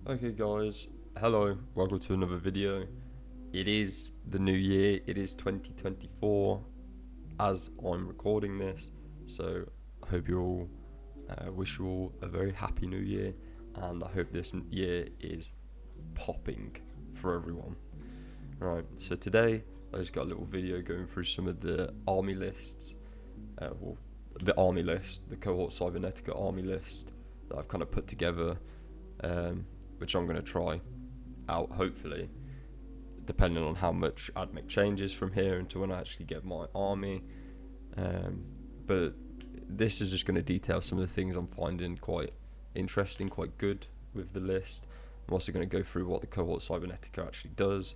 Okay guys, hello, welcome to another video. It is the new year, it is 2024 as I'm recording this, so I hope you all, wish you all a very happy new year, and I hope this year is popping for everyone. Right, so today I just got a little video going through some of the army lists, the army list, the Cohort Cybernetica army list that I've kind of put together, which I'm going to try out, hopefully, depending on how much AdMech changes from here until when I actually get my army. But this is just going to detail some of the things I'm finding quite interesting, quite good with the list. I'm also going to go through what the Cohort Cybernetica actually does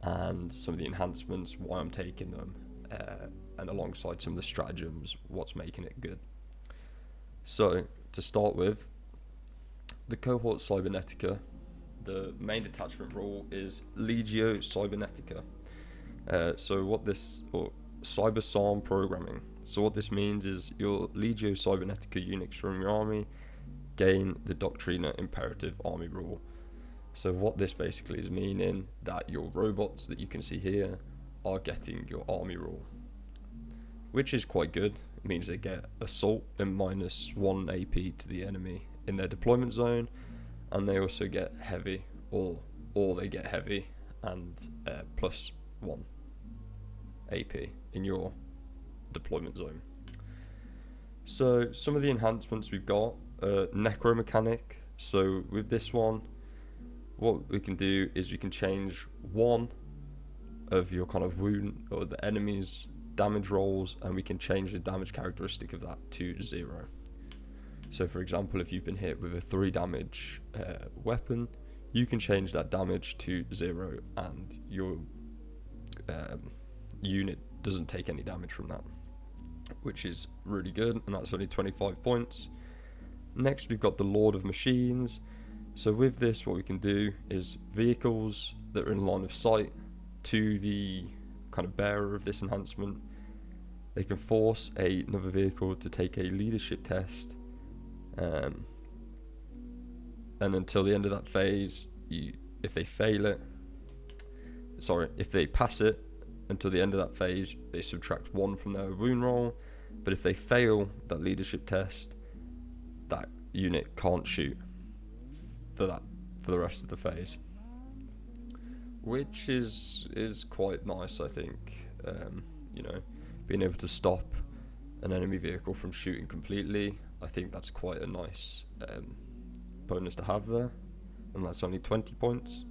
and some of the enhancements, why I'm taking them, and alongside some of the stratagems, what's making it good. So, to start with, the Cohort Cybernetica, the main detachment rule is Legio Cybernetica. Or Cyber SARM programming. So what this means is your Legio Cybernetica units from your army gain the Doctrina Imperative army rule. So what this basically is meaning that your robots that you can see here are getting your army rule, which is quite good. It means they get assault and -1 AP to the enemy in their deployment zone, and they also get heavy, or they get heavy and +1 AP in your deployment zone. So some of the enhancements we've got, necromechanic. So with this one, what we can do is we can change one of your kind of wound or the enemy's damage rolls, and we can change the damage characteristic of that to 0. So for example, if you've been hit with a 3 damage weapon, you can change that damage to 0 and your unit doesn't take any damage from that, which is really good, and that's only 25 points. Next, we've got the Lord of Machines. So with this, what we can do is vehicles that are in line of sight to the kind of bearer of this enhancement, they can force another vehicle to take a leadership test, and until the end of that phase, if they pass it until the end of that phase, they subtract 1 from their wound roll. But if they fail that leadership test, that unit can't shoot for the rest of the phase, which is quite nice, I think. Being able to stop an enemy vehicle from shooting completely, I think that's quite a nice bonus to have there, and that's only 20 points.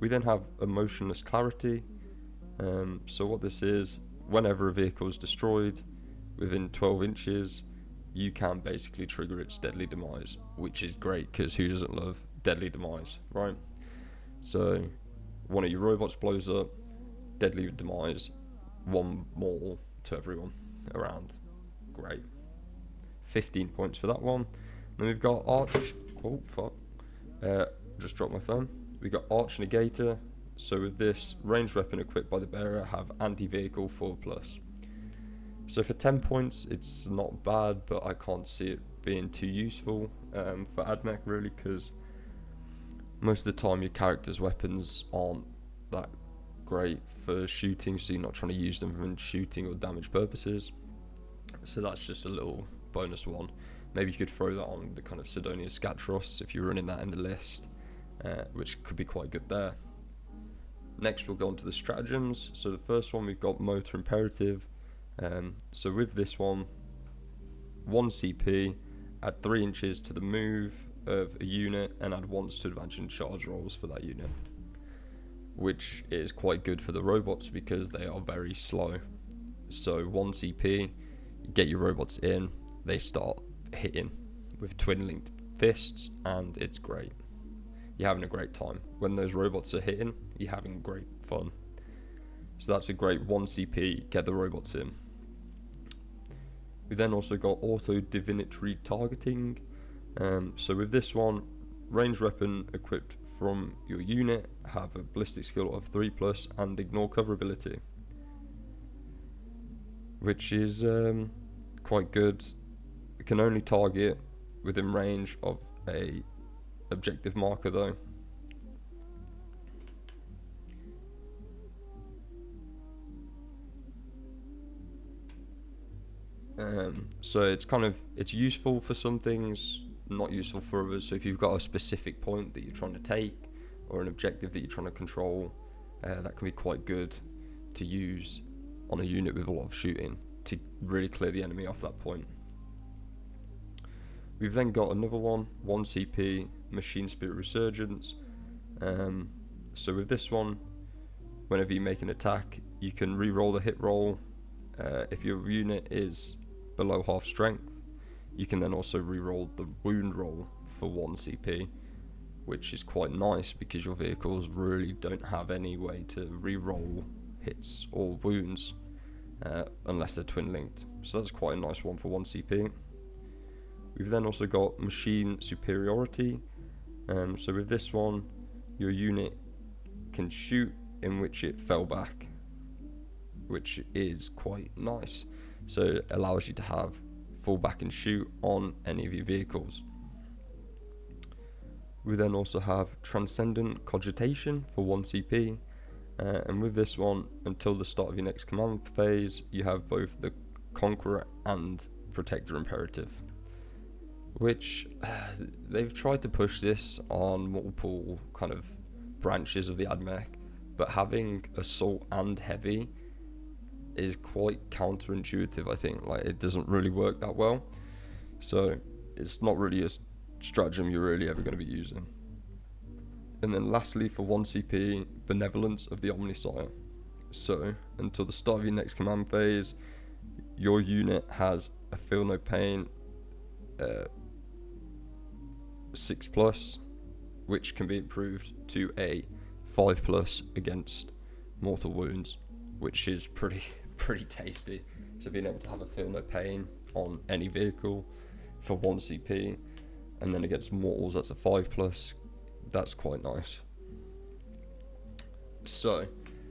We then have Emotionless Clarity. So what this is, whenever a vehicle is destroyed within 12 inches, you can basically trigger its deadly demise, which is great because who doesn't love deadly demise, right? So one of your robots blows up, deadly demise, 1 more to everyone around. Great. 15 points for that one. Then we've got just dropped my phone. We've got Arch Negator. So with this, ranged weapon equipped by the bearer have anti-vehicle 4+. So for 10 points, it's not bad, but I can't see it being too useful for AdMech, really, because most of the time your character's weapons aren't that great for shooting, so you're not trying to use them for shooting or damage purposes. So that's just a little bonus one. Maybe you could throw that on the kind of Sidonia Scatros if you're running that in the list, which could be quite good there. Next, we'll go on to the stratagems. So the first one, we've got Motor Imperative. So with this one, 1 CP, add 3 inches to the move of a unit, and add once to advance and charge rolls for that unit, which is quite good for the robots because they are very slow. So 1 CP, you get your robots in, they start hitting with twin linked fists, and it's great. You're having a great time. When those robots are hitting, you're having great fun. So that's a great 1 CP, get the robots in. We then also got Auto Divinatory Targeting. So with this one, ranged weapon equipped from your unit have a ballistic skill of 3+ and ignore cover ability, which is quite good. It can only target within range of a objective marker though. So it's useful for some things, not useful for others. So if you've got a specific point that you're trying to take, or an objective that you're trying to control, that can be quite good to use on a unit with a lot of shooting to really clear the enemy off that point. We've then got another one 1CP, Machine Spirit Resurgence. So with this one, whenever you make an attack, you can re-roll the hit roll. If your unit is below half strength, you can then also re-roll the wound roll for 1 CP, which is quite nice because your vehicles really don't have any way to re-roll hits or wounds unless they're twin linked. So that's quite a nice one for 1 CP. We've then also got Machine Superiority. So with this one, your unit can shoot in which it fell back, which is quite nice. So it allows you to have fall back and shoot on any of your vehicles. We then also have Transcendent Cogitation for 1 CP. And with this one, until the start of your next command phase, you have both the Conqueror and Protector Imperative, which they've tried to push this on multiple kind of branches of the AdMech, but having Assault and Heavy is quite counterintuitive, I think. Like, it doesn't really work that well, so it's not really a stratagem you're really ever going to be using. And then lastly, for 1 CP, Benevolence of the Omnisire. So until the start of your next command phase, your unit has a Feel No Pain 6+, which can be improved to a 5+ against mortal wounds, which is pretty tasty. So being able to have a Feel No Pain on any vehicle for 1 CP, and then against mortals that's a 5+, that's quite nice. So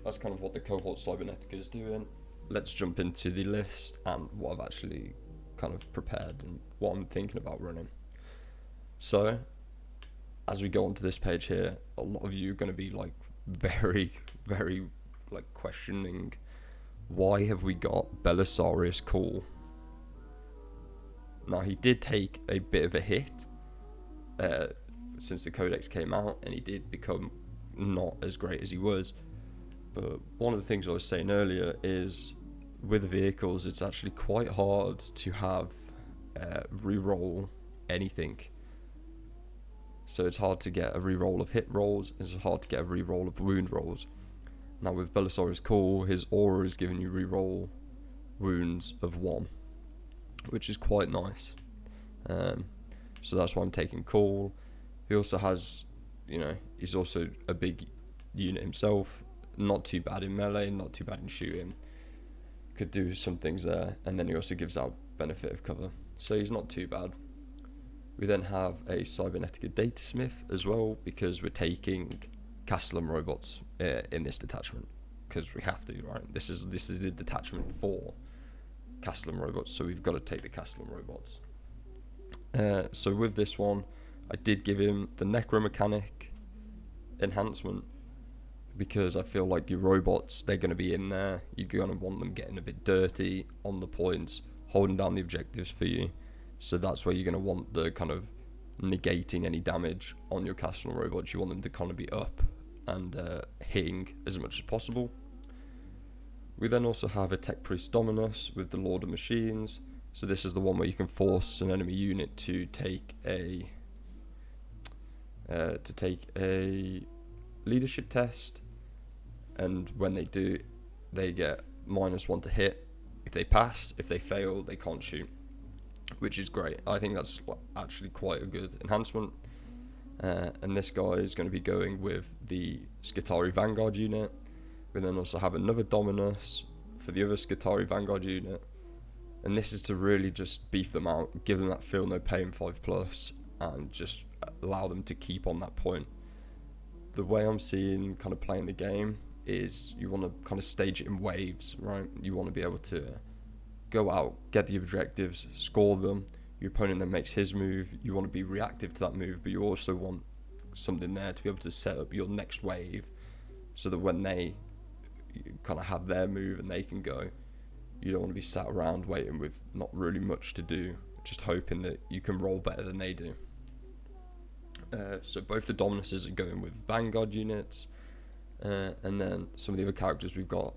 that's kind of what the Cohort Cybernetica is doing. Let's jump into the list and what I've actually kind of prepared and what I'm thinking about running. So as we go onto this page here, a lot of you are going to be like very like questioning, why have we got Belisarius Cool? Now, he did take a bit of a hit since the codex came out, and he did become not as great as he was. But one of the things I was saying earlier is, with vehicles, it's actually quite hard to have re-roll anything. So it's hard to get a re-roll of hit rolls, it's hard to get a re-roll of wound rolls. Now with Belisarius Cool, his aura is giving you re-roll wounds of 1, which is quite nice. So that's why I'm taking Cool. He also has, he's also a big unit himself, not too bad in melee, not too bad in shooting. Could do some things there, and then he also gives out benefit of cover, so he's not too bad. We then have a Cybernetica Datasmith as well, because we're taking Castellum robots in this detachment, because we have to, right? This is the detachment for Castellum robots, so we've got to take the Castellum robots. So with this one, I did give him the Necromechanic enhancement, because I feel like your robots, they're going to be in there, you're going to want them getting a bit dirty on the points, holding down the objectives for you. So that's where you're going to want the kind of negating any damage on your Castellum robots. You want them to kind of be up and hitting as much as possible. We then also have a Tech Priest Dominus with the Lord of Machines. So this is the one where you can force an enemy unit to take a leadership test, and when they do, they get -1 to hit. If they pass, if they fail, they can't shoot, which is great. I think that's actually quite a good enhancement. And this guy is going to be going with the Skitarii Vanguard unit. We then also have another Dominus for the other Skitarii Vanguard unit, and this is to really just beef them out, give them that Feel No Pain 5+, and just allow them to keep on that point. The way I'm seeing kind of playing the game is you want to kind of stage it in waves, right? You want to be able to go out, get the objectives, score them, your opponent then makes his move, you want to be reactive to that move, but you also want something there to be able to set up your next wave, so that when they kind of have their move and they can go, you don't want to be sat around waiting with not really much to do, just hoping that you can roll better than they do. So both the Dominuses are going with Vanguard units, and then some of the other characters, we've got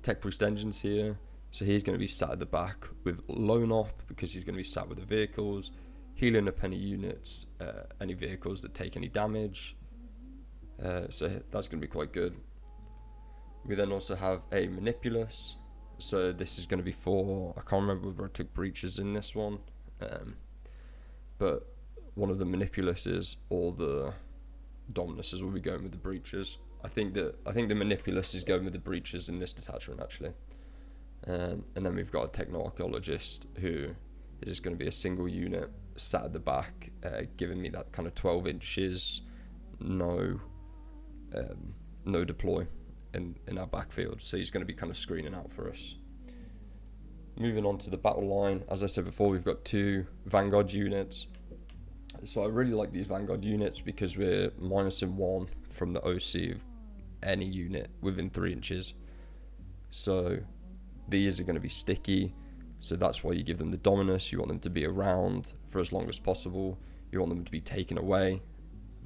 Tech Priest Engines here, so he's going to be sat at the back with Lone Op, because he's going to be sat with the vehicles, healing up any units, any vehicles that take any damage, so that's going to be quite good. We then also have a Manipulus, so this is going to be for, I can't remember whether I took Breaches in this one, but one of the Manipuluses or the Dominuses will be going with the Breaches. I think the Manipulus is going with the Breaches in this detachment, actually. And then we've got a Techno-Archaeologist, who is just going to be a single unit sat at the back, giving me that kind of 12 inches, no deploy in our backfield. So he's going to be kind of screening out for us. Moving on to the battle line, as I said before, we've got 2 Vanguard units. So I really like these Vanguard units because we're minusing 1 from the OC of any unit within 3 inches. So these are going to be sticky, so that's why you give them the Dominus. You want them to be around for as long as possible. You want them to be taken away,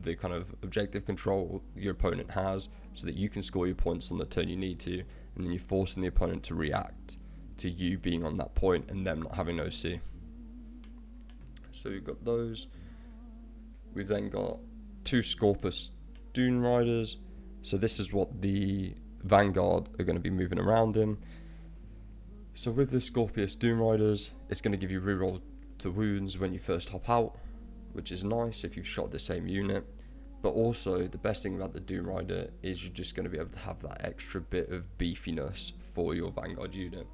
the kind of objective control your opponent has, so that you can score your points on the turn you need to, and then you're forcing the opponent to react to you being on that point and them not having OC. So we've got those. We've then got 2 Scorpus Dune Riders. So this is what the Vanguard are going to be moving around in. So with the Scorpius Doom Riders, it's going to give you reroll to wounds when you first hop out, which is nice if you've shot the same unit. But also, the best thing about the Doom Rider is you're just going to be able to have that extra bit of beefiness for your Vanguard unit.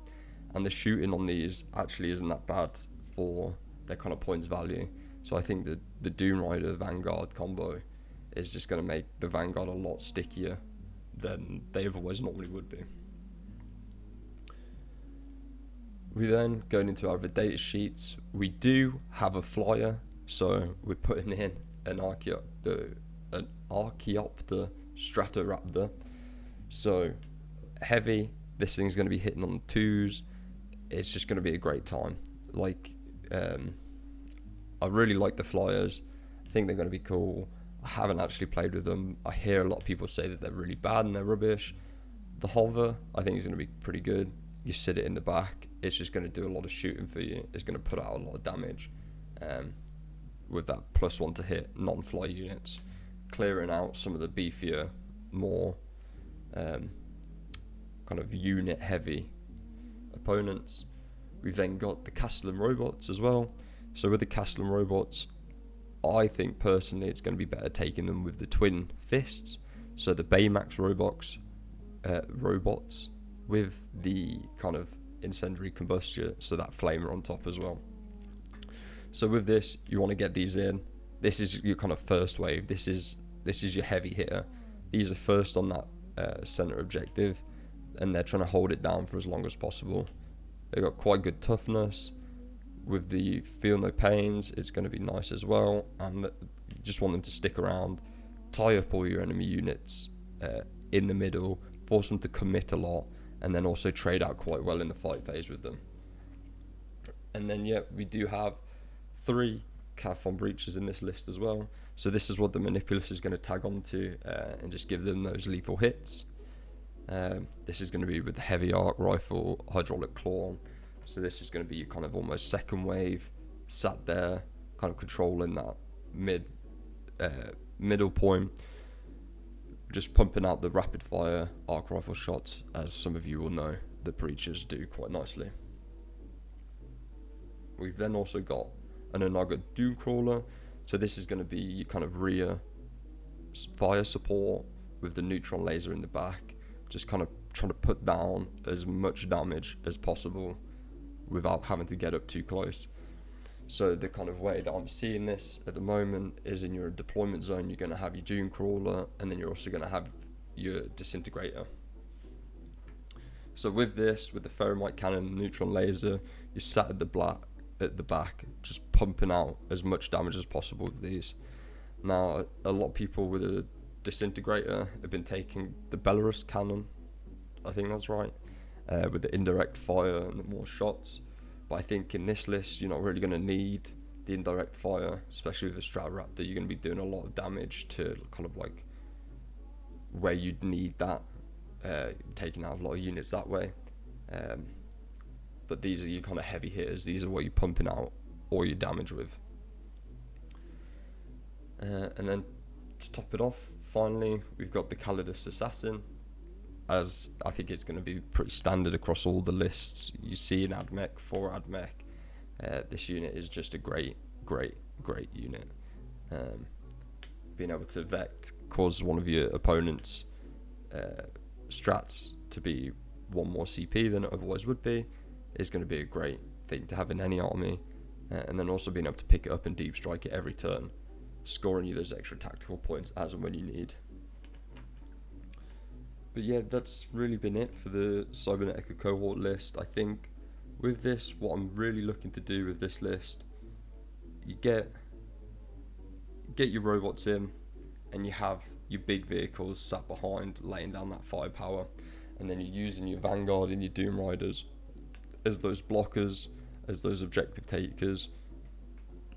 And the shooting on these actually isn't that bad for their kind of points value. So I think the Doom Rider Vanguard combo is just going to make the Vanguard a lot stickier than they otherwise normally would be. We then, going into our other data sheets, we do have a flyer, so we're putting in an Archaeopter Stratoraptor. So heavy, this thing's going to be hitting on the 2s. It's just going to be a great time. I really like the flyers. I think they're going to be cool. I haven't actually played with them. I hear a lot of people say that they're really bad and they're rubbish. The hover, I think, is going to be pretty good. You sit it in the back, it's just going to do a lot of shooting for you. It's going to put out a lot of damage with that +1 to hit non-fly units, clearing out some of the beefier, more kind of unit heavy opponents. We've then got the Castellan robots as well. So with the Castellan robots, I think personally it's going to be better taking them with the twin fists. So the Baymax robots with the kind of incendiary combustion, so that flamer on top as well. So with this, you want to get these in. This is your kind of first wave. This is your heavy hitter. These are first on that center objective, and they're trying to hold it down for as long as possible. They've got quite good toughness. With the feel no pains, it's going to be nice as well, and you just want them to stick around, tie up all your enemy units in the middle, force them to commit a lot, and then also trade out quite well in the fight phase with them. And then we do have 3 Cathon Breaches in this list as well. So this is what the Manipulus is going to tag onto and just give them those lethal hits. This is going to be with the heavy arc rifle, hydraulic claw. So this is going to be kind of almost second wave, sat there, kind of controlling that middle point, just pumping out the rapid fire arc rifle shots, as some of you will know the Breaches do quite nicely. We've then also got an Onaga Doomcrawler. So this is going to be your kind of rear fire support with the neutron laser in the back, just kind of trying to put down as much damage as possible without having to get up too close. So the kind of way that I'm seeing this at the moment is in your deployment zone, you're going to have your Doomcrawler, and then you're also going to have your Disintegrator. So with this, with the Ferromite Cannon and Neutron Laser, you're sat at the at the back, just pumping out as much damage as possible with these. Now, a lot of people with a disintegrator have been taking the Belarus cannon, I think that's right, with the indirect fire and the more shots. But I think in this list, you're not really going to need the indirect fire, especially with a Stratoraptor. You're going to be doing a lot of damage to kind of like where you'd need that, taking out a lot of units that way. But these are your kind of heavy hitters. These are what you're pumping out all your damage with. And then to top it off, finally, we've got the Calidus Assassin, as I think it's going to be pretty standard across all the lists you see in AdMech, for AdMech. This unit is just a great unit. Being able to Vect, cause one of your opponent's strats to be one more CP than it otherwise would be, is going to be a great thing to have in any army. And then also being able to pick it up and deep strike it every turn, scoring you those extra tactical points as and when you need. But yeah, that's really been it for the Cybernetica cohort list. I think with this, what I'm really looking to do with this list, you get your robots in, and you have your big vehicles sat behind laying down that firepower, and then you're using your Vanguard and your Doom Riders as those blockers, as those objective takers,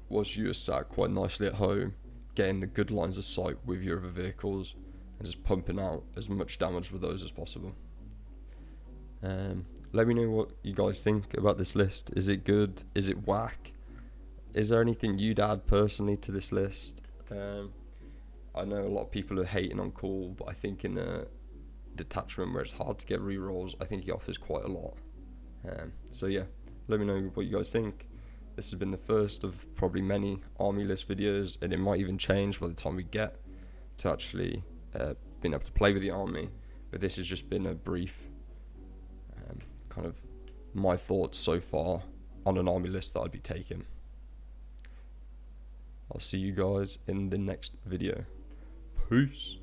whilst you are sat quite nicely at home, getting the good lines of sight with your other vehicles, and just pumping out as much damage with those as possible. Let me know what you guys think about this list. Is it good? Is it whack? Is there anything you'd add personally to this list? I know a lot of people are hating on Cool, but I think in a detachment where it's hard to get rerolls, I think he offers quite a lot. So yeah, let me know what you guys think. This has been the first of probably many army list videos, and it might even change by the time we get to actually being able to play with the army. But this has just been a brief kind of my thoughts so far on an army list that I'd be taking. I'll see you guys in the next video. Peace.